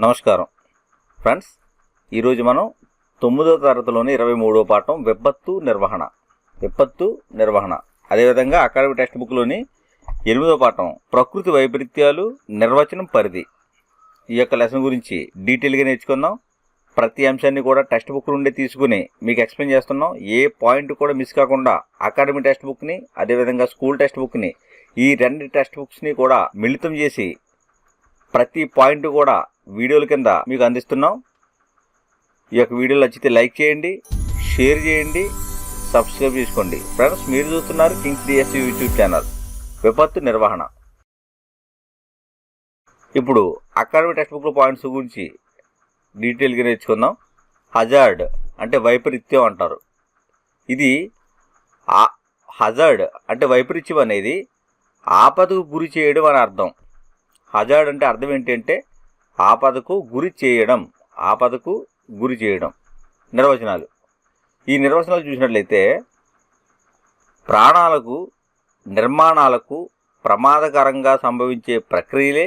నమస్కారం ఫ్రెండ్స్, ఈరోజు మనం 9వ తరగతిలోని 23వ పాఠం విపత్తు నిర్వహణ అదేవిధంగా అకాడమిక్ టెక్స్ట్ బుక్లోని 8వ పాఠం ప్రకృతి వైపరీత్యాలు నిర్వచనం పరిధి ఈ యొక్క లెసన్ గురించి డీటెయిల్గా నేర్చుకుందాం. ప్రతి అంశాన్ని కూడా టెక్స్ట్ బుక్ నుండి తీసుకుని మీకు ఎక్స్ప్లెయిన్ చేస్తున్నాం. ఏ పాయింట్ కూడా మిస్ కాకుండా అకాడమిక్ టెక్స్ట్ బుక్ని అదేవిధంగా స్కూల్ టెక్స్ట్ బుక్ని ఈ రెండు టెక్స్ట్ బుక్స్ని కూడా మిళితం చేసి ప్రతి పాయింట్ కూడా వీడియోల కింద మీకు అందిస్తున్నాం. ఈ యొక్క వీడియోలు నచ్చితే లైక్ చేయండి, షేర్ చేయండి, సబ్స్క్రైబ్ చేసుకోండి. ఫ్రెండ్స్, మీరు చూస్తున్నారు కింగ్స్ డిఎస్సి యూట్యూబ్ ఛానల్ విపత్తు నిర్వహణ. ఇప్పుడు అకాడమిక్ టెక్స్ట్ బుక్లో పాయింట్స్ గురించి డీటెయిల్గా నేర్చుకుందాం. హజార్డ్ అంటే వైపరీత్యం అంటారు. ఇది హజార్డ్ అంటే వైపరీత్యం అనేది ఆపదకు గురి చేయడం అని అర్థం. హజార్డ్ అంటే అర్థం ఏంటంటే ఆపదకు గురి చేయడం. నిర్వచనాలు. ఈ నిర్వచనాలు చూసినట్లయితే ప్రాణాలకు నిర్మాణాలకు ప్రమాదకరంగా సంభవించే ప్రక్రియలే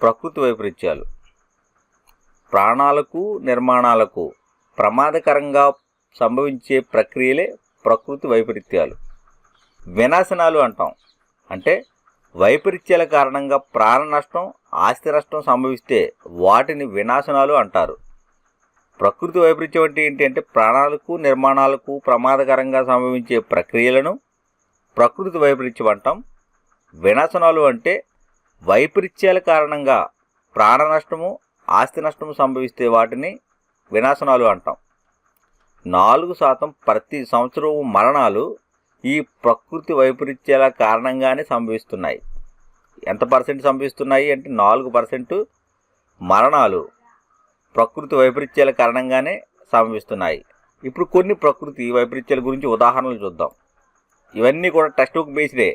ప్రకృతి వైపరీత్యాలు. ప్రాణాలకు నిర్మాణాలకు ప్రమాదకరంగా సంభవించే ప్రక్రియలే ప్రకృతి వైపరీత్యాలు. వినాశనాలు అంటాం. అంటే వైపరీత్యాల కారణంగా ప్రాణ నష్టం, ఆస్తి నష్టం సంభవిస్తే వాటిని వినాశనాలు అంటారు. ప్రకృతి వైపరీత్యం అంటే ఏంటి అంటే ప్రాణాలకు నిర్మాణాలకు ప్రమాదకరంగా సంభవించే ప్రక్రియలను ప్రకృతి వైపరీత్యం అంటాం. వినాశనాలు అంటే వైపరీత్యాల కారణంగా ప్రాణ నష్టము, ఆస్తి నష్టము సంభవిస్తే వాటిని వినాశనాలు అంటాం. 4% ప్రతి సంవత్సరం మరణాలు ఈ ప్రకృతి వైపరీత్యాల కారణంగానే సంభవిస్తున్నాయి. ఎంత పర్సెంట్ సంభవిస్తున్నాయి అంటే 4% మరణాలు ప్రకృతి వైపరీత్యాల కారణంగానే సంభవిస్తున్నాయి. ఇప్పుడు కొన్ని ప్రకృతి వైపరీత్యాల గురించి ఉదాహరణలు చూద్దాం. ఇవన్నీ కూడా టెక్స్ట్ బుక్ బేస్డే,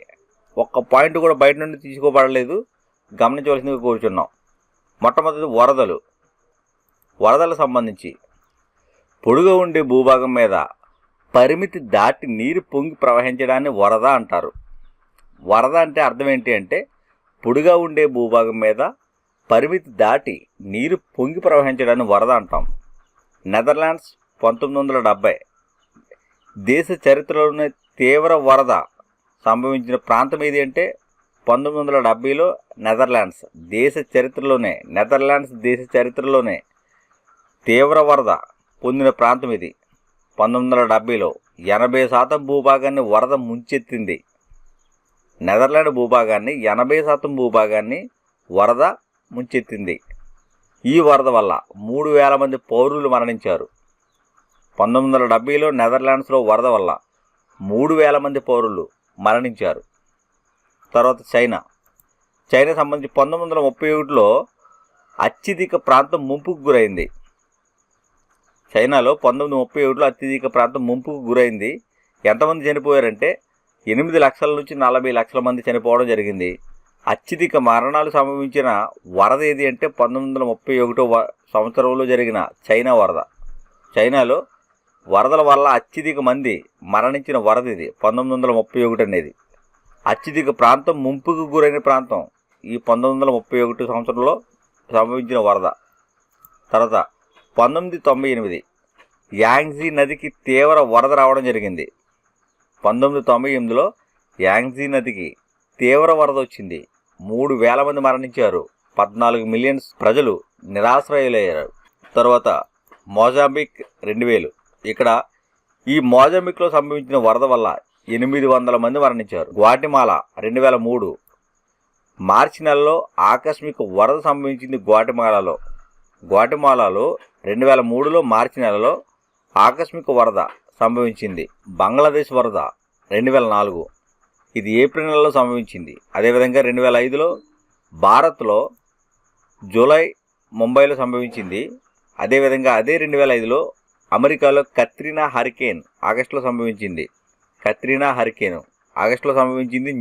ఒక్క పాయింట్ కూడా బయట నుండి తీసుకోబడలేదు, గమనించవలసిందిగా కోరుచున్నాం. మొట్టమొదటి వరదలకు సంబంధించి పొడుగా ఉండే భూభాగం మీద పరిమితి దాటి నీరు పొంగి ప్రవహించడాన్ని వరద అంటారు. వరద అంటే అర్థం ఏంటి అంటే పొడుగా ఉండే భూభాగం మీద పరిమితి దాటి నీరు పొంగి ప్రవహించడాన్ని వరద అంటాం. నెదర్లాండ్స్ 1970 దేశ చరిత్రలోనే తీవ్ర వరద సంభవించిన ప్రాంతం ఏది అంటే 1970లో నెదర్లాండ్స్ దేశ చరిత్రలోనే తీవ్ర వరద పొందిన ప్రాంతం ఇది. 1970లో 80% భూభాగాన్ని వరద ముంచెత్తింది. నెదర్లాండ్ భూభాగాన్ని 80% భూభాగాన్ని వరద ముంచెత్తింది. ఈ వరద వల్ల 3,000 మంది పౌరులు మరణించారు. 1970లో నెదర్లాండ్స్లో వరద వల్ల 3,000 మంది పౌరులు మరణించారు. తర్వాత చైనా సంబంధించి 1931లో అత్యధిక ప్రాంతం ముంపుకు గురైంది. చైనాలో 1931లో అత్యధిక ప్రాంతం ముంపుకు గురైంది. ఎంతమంది చనిపోయారంటే 8 లక్షల నుంచి 40 లక్షల మంది చనిపోవడం జరిగింది. అత్యధిక మరణాలు సంభవించిన వరద ఏది అంటే 1931 సంవత్సరంలో జరిగిన చైనా వరద. చైనాలో వరదల వల్ల అత్యధిక మంది మరణించిన వరద ఇది 1931 అనేది. అత్యధిక ప్రాంతం ముంపుకు గురైన ప్రాంతం ఈ 1931 సంవత్సరంలో సంభవించిన వరద. తర్వాత 1998 యాంగ్జీ నదికి తీవ్ర వరద రావడం జరిగింది. 1998లో యాంగ్జీ నదికి తీవ్ర వరద వచ్చింది. 3,000 మంది మరణించారు. 14 మిలియన్ ప్రజలు నిరాశ్రయులయ్యారు. తర్వాత మోజాంబిక్ 2000. ఇక్కడ ఈ మోజాంబిక్లో సంభవించిన వరద వల్ల 800 మంది మరణించారు. గ్వాటిమాలా 2003 మార్చి నెలలో ఆకస్మిక వరద సంభవించింది. గ్వాటిమాలాలో 2003లో మార్చి నెలలో ఆకస్మిక వరద సంభవించింది. బంగ్లాదేశ్ వరద 2004 ఇది ఏప్రిల్ నెలలో సంభవించింది. అదేవిధంగా 2005లో భారత్లో జూలై ముంబైలో సంభవించింది. అదేవిధంగా అదే 2005లో అమెరికాలో కత్రినా హరికేన్ ఆగస్టులో సంభవించింది.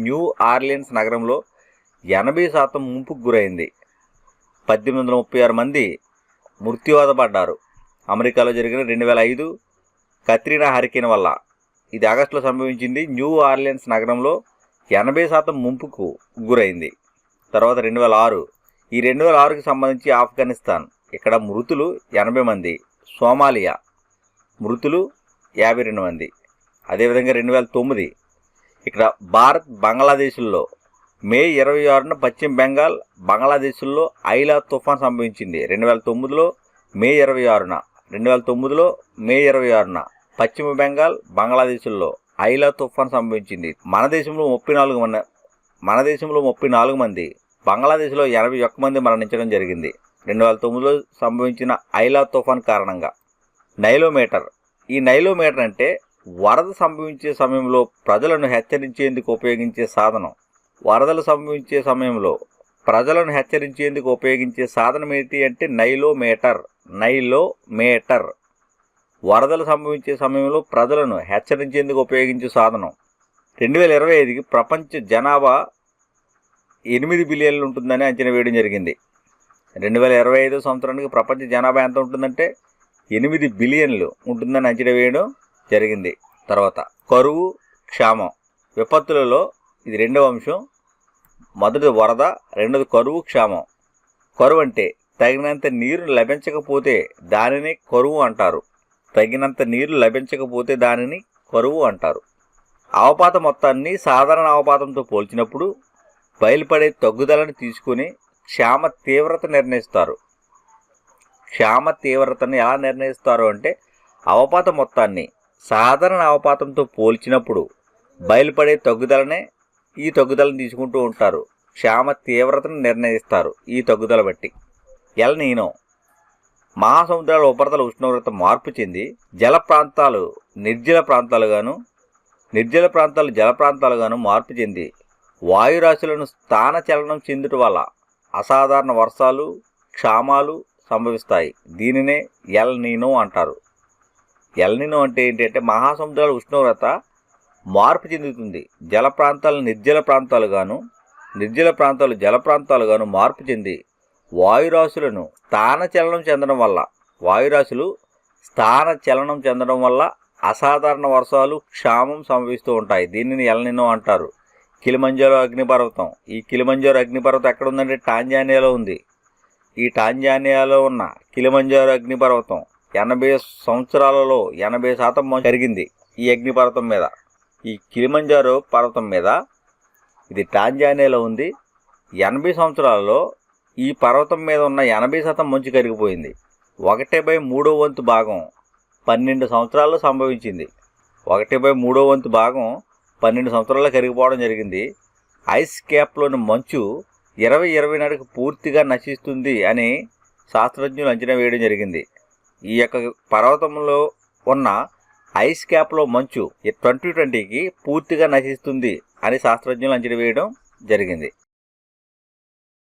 న్యూ ఆర్లియన్స్ నగరంలో 80% ముంపుకు గురైంది. 1836 మంది మృత్యువాత పడ్డారు. అమెరికాలో జరిగిన 2005 కత్రినా హరికేన్ వల్ల. ఇది ఆగస్టులో సంభవించింది. న్యూ ఆర్లియన్స్ నగరంలో 80% ముంపుకు గురైంది. తర్వాత 2006 ఈ 2006కి సంబంధించి ఆఫ్ఘనిస్తాన్ ఇక్కడ మృతులు 80 మంది. సోమాలియా మృతులు 52 మంది. అదేవిధంగా 2009 ఇక్కడ భారత్ బంగ్లాదేశ్లో మే 26న పశ్చిమ బెంగాల్ బంగ్లాదేశ్లో ఐలా తుఫాన్ సంభవించింది. 2009లో మే 26న పశ్చిమ బెంగాల్ బంగ్లాదేశ్లో ఐలా తుఫాన్ సంభవించింది. మన దేశంలో 34 మంది, బంగ్లాదేశ్లో 81 మంది మరణించడం జరిగింది 2009లో సంభవించిన ఐలా తుఫాన్ కారణంగా. నైలోమీటర్. ఈ నైలోమీటర్ అంటే వరద సంభవించే సమయంలో ప్రజలను హెచ్చరించేందుకు ఉపయోగించే సాధనం. వరదలు సంభవించే సమయంలో ప్రజలను హెచ్చరించేందుకు ఉపయోగించే సాధనం ఏంటి అంటే నైలోమీటర్. వరదలు సంభవించే సమయంలో ప్రజలను హెచ్చరించేందుకు ఉపయోగించే సాధనం. 2025కి ప్రపంచ జనాభా 8 బిలియన్లు ఉంటుందని అంచనా వేయడం జరిగింది. 2025 సంవత్సరానికి ప్రపంచ జనాభా ఎంత ఉంటుందంటే 8 బిలియన్లు ఉంటుందని అంచనా వేయడం జరిగింది. తర్వాత కరువు, క్షామం. విపత్తులలో ఇది రెండవ అంశం. మొదటిది వరద, రెండోది కరువు, క్షామం. కరువు అంటే తగినంత నీరు లభించకపోతే దానిని కరువు అంటారు. అవపాత మొత్తాన్ని సాధారణ అవపాతంతో పోల్చినప్పుడు బయలుపడే తగ్గుదలను తీసుకుని క్షామ తీవ్రతను ఎలా నిర్ణయిస్తారు అంటే అవపాత మొత్తాన్ని సాధారణ అవపాతంతో పోల్చినప్పుడు బయలుపడే తగ్గుదలను తీసుకుంటూ ఉంటారు. క్షామ తీవ్రతను నిర్ణయిస్తారు ఈ తగ్గుదల బట్టి. ఎల్ నీనో. మహాసముద్రాల ఉపరితల ఉష్ణోగ్రత మార్పు చెంది జల ప్రాంతాలు నిర్జల ప్రాంతాలు జల ప్రాంతాలుగాను మార్పు చెంది వాయురాశులను స్థాన చలనం చెందుట వల్ల అసాధారణ వర్షాలు, క్షామాలు సంభవిస్తాయి. దీనినే ఎల్ నీనో అంటారు. ఎల్ నీనో అంటే ఏంటంటే మహాసముద్రాల ఉష్ణోగ్రత మార్పు చెందుతుంది. జల ప్రాంతాలు నిర్జల ప్రాంతాలుగాను, నిర్జల ప్రాంతాలు జల ప్రాంతాలుగాను మార్పు చెంది వాయురాశులు స్థాన చలనం చెందడం వల్ల అసాధారణ వర్షాలు, క్షామం సంభవిస్తూ ఉంటాయి. దీనిని ఎల్ నీనో అంటారు. కిలిమంజారో అగ్నిపర్వతం. ఈ కిలిమంజారో అగ్నిపర్వతం ఎక్కడ ఉందంటే టాంజానియాలో ఉంది. ఈ టాంజానియాలో ఉన్న కిలిమంజారో అగ్నిపర్వతం 80 సంవత్సరాలలో 80% మంచు కరిగింది ఈ అగ్నిపర్వతం మీద. ఈ కిలిమంజారో పర్వతం మీద, ఇది టాంజానియాలో ఉంది. 80 సంవత్సరాలలో ఈ పర్వతం మీద ఉన్న 80% మంచు కరిగిపోయింది. 1/3 వంతు భాగం 12 సంవత్సరాల్లో సంభవించింది. 1/3 వంతు భాగం 12 సంవత్సరాల్లో కరిగిపోవడం జరిగింది. ఐస్ క్యాప్లోని మంచు 2020 నాటికి పూర్తిగా నశిస్తుంది అని శాస్త్రజ్ఞులు అంచనా వేయడం జరిగింది. ఈ యొక్క పర్వతంలో ఉన్న ఐస్ క్యాప్లో మంచు 2020కి పూర్తిగా నశిస్తుంది అని శాస్త్రజ్ఞులు అంచనా వేయడం జరిగింది.